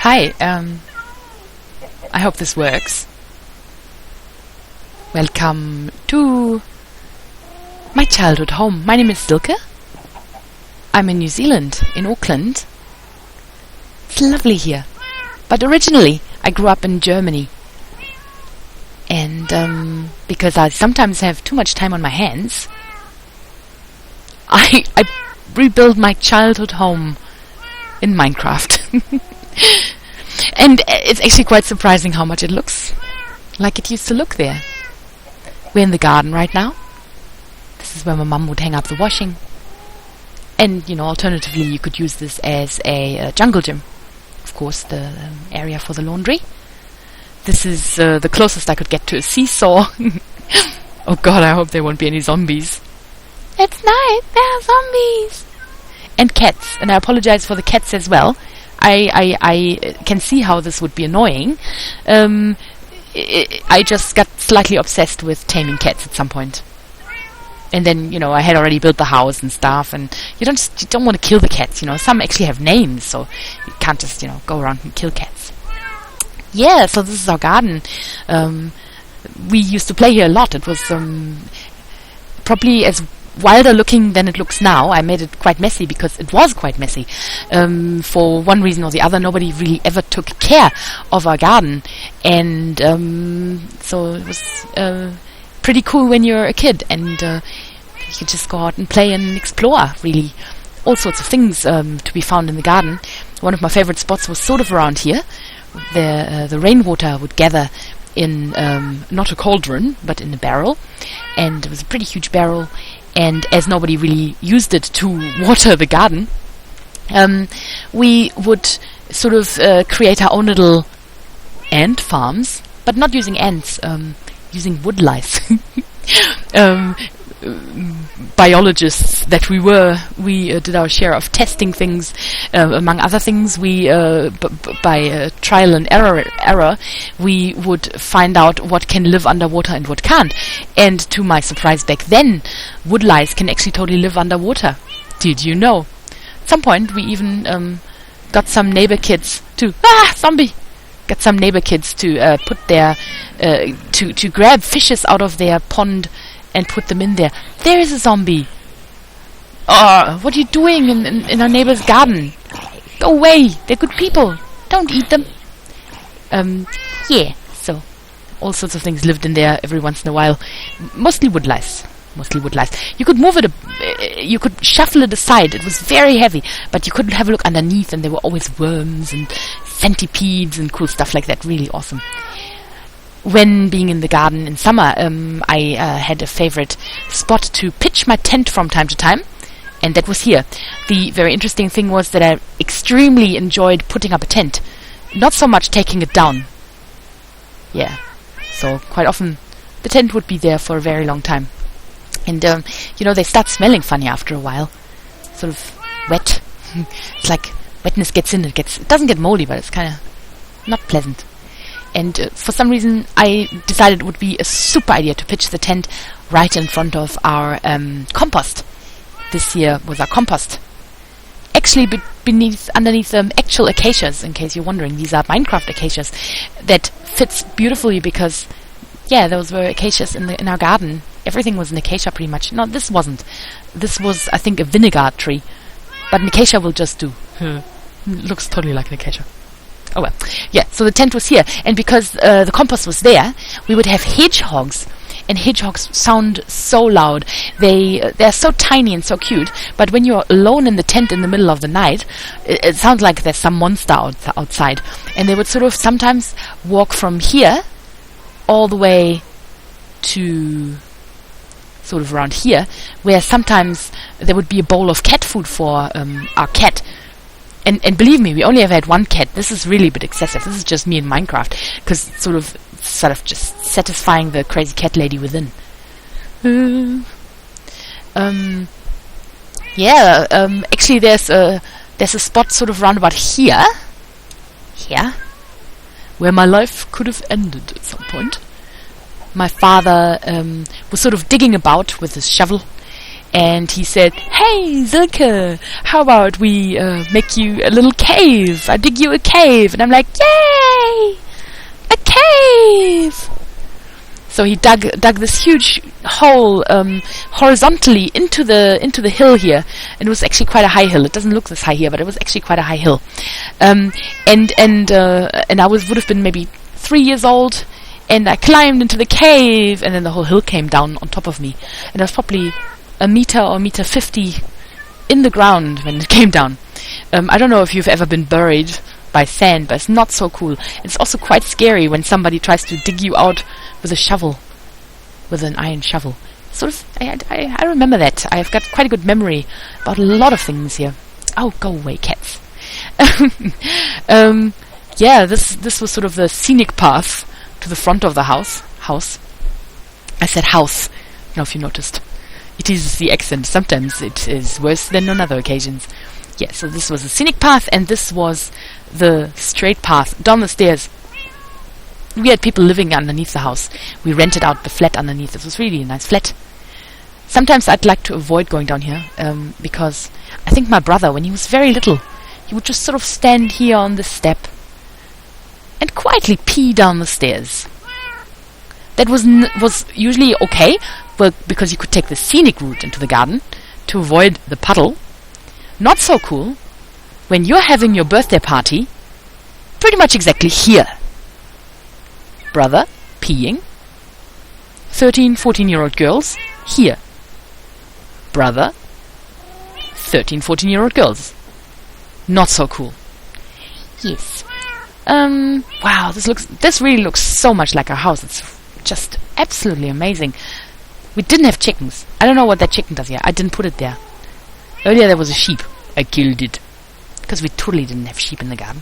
Hi, I hope this works. Welcome to my childhood home. My name is Silke. I'm in New Zealand, in Auckland. It's lovely here. But originally, I grew up in Germany. And because I sometimes have too much time on my hands, I rebuilt my childhood home in Minecraft. And it's actually quite surprising how much it looks like it used to look there. We're in the garden right now. This is where my mum would hang up the washing. And, you know, alternatively, you could use this as a jungle gym. Of course, the area for the laundry. This is the closest I could get to a seesaw. Oh God, I hope there won't be any zombies. It's night, there are zombies. And cats, and I apologize for the cats as well. I can see how this would be annoying. I just got slightly obsessed with taming cats at some point. And then, you know, I had already built the house and stuff, and you don't want to kill the cats, you know. Some actually have names, so you can't just, you know, go around and kill cats. Yeah, so this is our garden. We used to play here a lot. It was probably as wilder looking than it looks now. I made it quite messy because it was quite messy. For one reason or the other, nobody really ever took care of our garden. And so it was pretty cool when you're a kid, and you could just go out and play and explore, really. All sorts of things to be found in the garden. One of my favorite spots was sort of around here. The rainwater would gather in not a cauldron, but in a barrel. And it was a pretty huge barrel. And as nobody really used it to water the garden, we would sort of create our own little ant farms, but not using ants, using woodlice. Biologists that we were, we did our share of testing things. Among other things, we by trial and error, we would find out what can live underwater and what can't. And to my surprise, back then, woodlice can actually totally live underwater. Did you know? At some point, we even got some neighbor kids to zombie. Got some neighbor kids to put their to grab fishes out of their pond and put them in there. There is a zombie. What are you doing in our neighbor's garden? Go away. They're good people. Don't eat them. Yeah. So all sorts of things lived in there every once in a while. Mostly woodlice. You could move it, you could shuffle it aside. It was very heavy, but you couldn't have a look underneath, and there were always worms and centipedes and cool stuff like that. Really awesome. When being in the garden in summer, I had a favorite spot to pitch my tent from time to time, and that was here. The very interesting thing was that I extremely enjoyed putting up a tent, not so much taking it down. Yeah, so quite often the tent would be there for a very long time. And, you know, they start smelling funny after a while. Sort of wet. It's like wetness gets in, it doesn't get moldy, but it's kind of not pleasant. And for some reason, I decided it would be a super idea to pitch the tent right in front of our compost. This year was our compost. Actually, underneath actual acacias, in case you're wondering. These are Minecraft acacias. That fits beautifully because, yeah, those were acacias in our garden. Everything was an acacia pretty much. No, this wasn't. This was, I think, a vinegar tree. But an acacia will just do. Looks totally like an acacia. Oh well. Yeah, so the tent was here. And because the compost was there, we would have hedgehogs. And hedgehogs sound so loud. They're so tiny and so cute. But when you're alone in the tent in the middle of the night, it sounds like there's some monster outside. And they would sort of sometimes walk from here all the way to sort of around here, where sometimes there would be a bowl of cat food for our cat. And believe me, we only ever had one cat. This is really a bit excessive. This is just me in Minecraft, because sort of just satisfying the crazy cat lady within. Actually there's a spot sort of round about here, where my life could have ended at some point. My father was sort of digging about with his shovel, And he said, "Hey, Silke, how about we make you a little cave? I dig you a cave." And I'm like, "Yay! A cave!" So he dug this huge hole horizontally into the hill here, and it was actually quite a high hill. It doesn't look this high here, but it was actually quite a high hill. And I would have been maybe 3 years old, and I climbed into the cave, and then the whole hill came down on top of me, and I was probably a meter or meter 50 in the ground when it came down. I don't know if you've ever been buried by sand, but it's not so cool. It's also quite scary when somebody tries to dig you out with a shovel, with an iron shovel. Sort of, I remember that. I've got quite a good memory about a lot of things here. Oh, go away, cats. Yeah, this was sort of the scenic path to the front of the house. I said house. I don't know if you noticed. It is the accent. Sometimes it is worse than on other occasions. Yeah, so this was the scenic path, and this was the straight path down the stairs. We had people living underneath the house. We rented out the flat underneath. It was really a nice flat. Sometimes I'd like to avoid going down here, because I think my brother, when he was very little, he would just sort of stand here on the step and quietly pee down the stairs. That was usually okay, well, because you could take the scenic route into the garden to avoid the puddle. Not so cool when you're having your birthday party pretty much exactly here. Brother peeing. 13, 14-year-old girls here. Brother 13, 14-year-old girls. Not so cool. Yes. Wow, this really looks so much like our house. It's just absolutely amazing. We didn't have chickens. I don't know what that chicken does here. I didn't put it there. Earlier there was a sheep. I killed it. Because we totally didn't have sheep in the garden.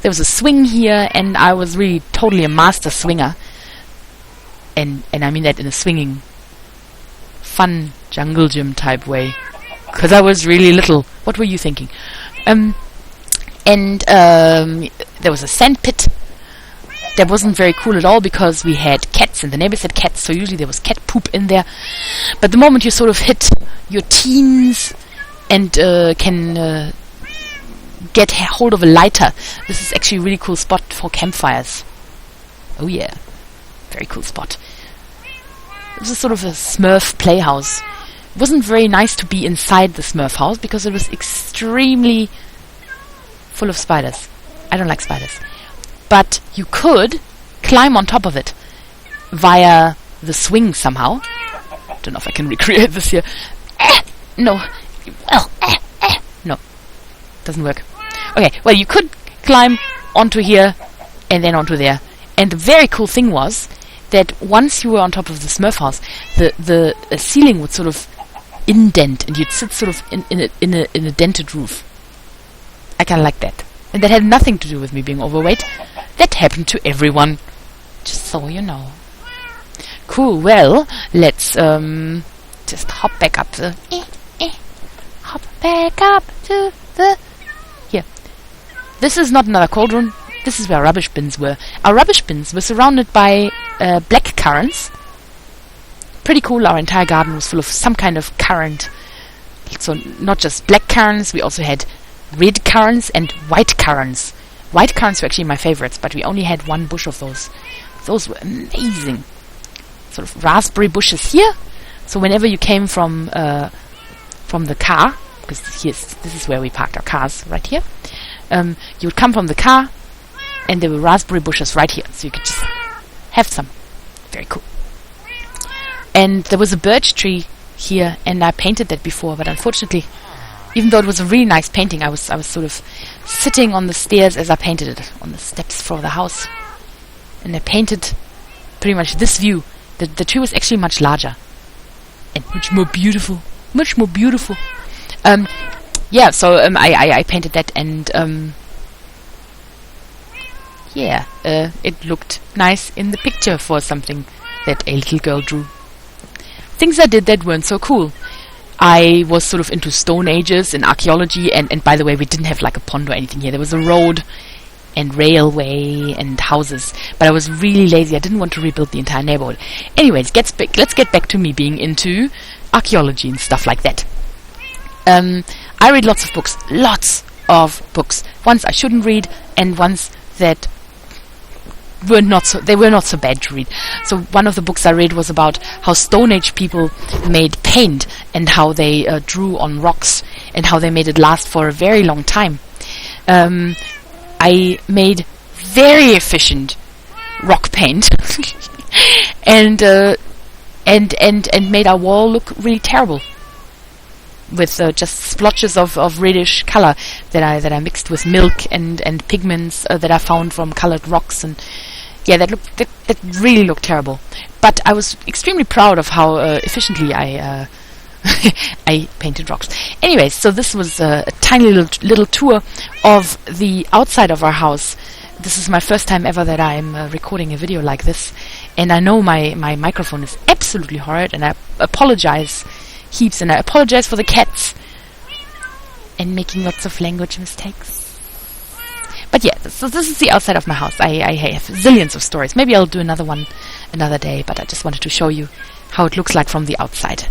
There was a swing here, and I was really totally a master swinger. And I mean that in a swinging, fun jungle gym type way. Because I was really little. What were you thinking? There was a sand pit. That wasn't very cool at all because we had cats and the neighbors had cats, so usually there was cat poop in there. But the moment you sort of hit your teens and can get hold of a lighter, this is actually a really cool spot for campfires. Oh yeah, very cool spot. It was a sort of a Smurf playhouse. It wasn't very nice to be inside the Smurf house because it was extremely full of spiders. I don't like spiders. But you could climb on top of it via the swing somehow. Don't know if I can recreate this here. No. Well, no. Doesn't work. Okay, well, you could climb onto here and then onto there. And the very cool thing was that once you were on top of the Smurf house, the ceiling would sort of indent, and you'd sit sort of in a dented roof. I kind of like that. And that had nothing to do with me being overweight. That happened to everyone. Just so you know. Cool, well, let's just hop back up the... hop back up to the... Here. This is not another cauldron. This is where our rubbish bins were. Our rubbish bins were surrounded by black currants. Pretty cool. Our entire garden was full of some kind of currant. So not just black currants, we also had red currants and white currants. White currants were actually my favorites, but we only had one bush of those. Those were amazing. Sort of raspberry bushes here. So whenever you came from the car, because this is where we parked our cars, right here, you would come from the car, and there were raspberry bushes right here, so you could just have some. Very cool. And there was a birch tree here, and I painted that before, but unfortunately, even though it was a really nice painting, I was sort of sitting on the stairs as I painted it, on the steps for the house. And I painted pretty much this view. The tree was actually much larger. And much more beautiful. Much more beautiful. Yeah, so I painted that, and it looked nice in the picture for something that a little girl drew. Things I did that weren't so cool. I was sort of into Stone Ages and archaeology, and by the way, we didn't have like a pond or anything here. There was a road, and railway and houses. But I was really lazy. I didn't want to rebuild the entire neighborhood. Anyways, let's get back to me being into archaeology and stuff like that. I read lots of books. Ones I shouldn't read, and ones that were not so bad to read. So one of the books I read was about how Stone Age people made paint, and how they drew on rocks, and how they made it last for a very long time. I made very efficient rock paint and made our wall look really terrible with just splotches of reddish color that I mixed with milk and pigments that I found from colored rocks, and that really looked terrible. But I was extremely proud of how efficiently I I painted rocks. Anyways, so this was a tiny little tour of the outside of our house. This is my first time ever that I'm recording a video like this, and I know my microphone is absolutely horrid, and I apologize heaps, and I apologize for the cats and making lots of language mistakes. But yeah, so this is the outside of my house. I have zillions of stories. Maybe I'll do another one another day, but I just wanted to show you how it looks like from the outside.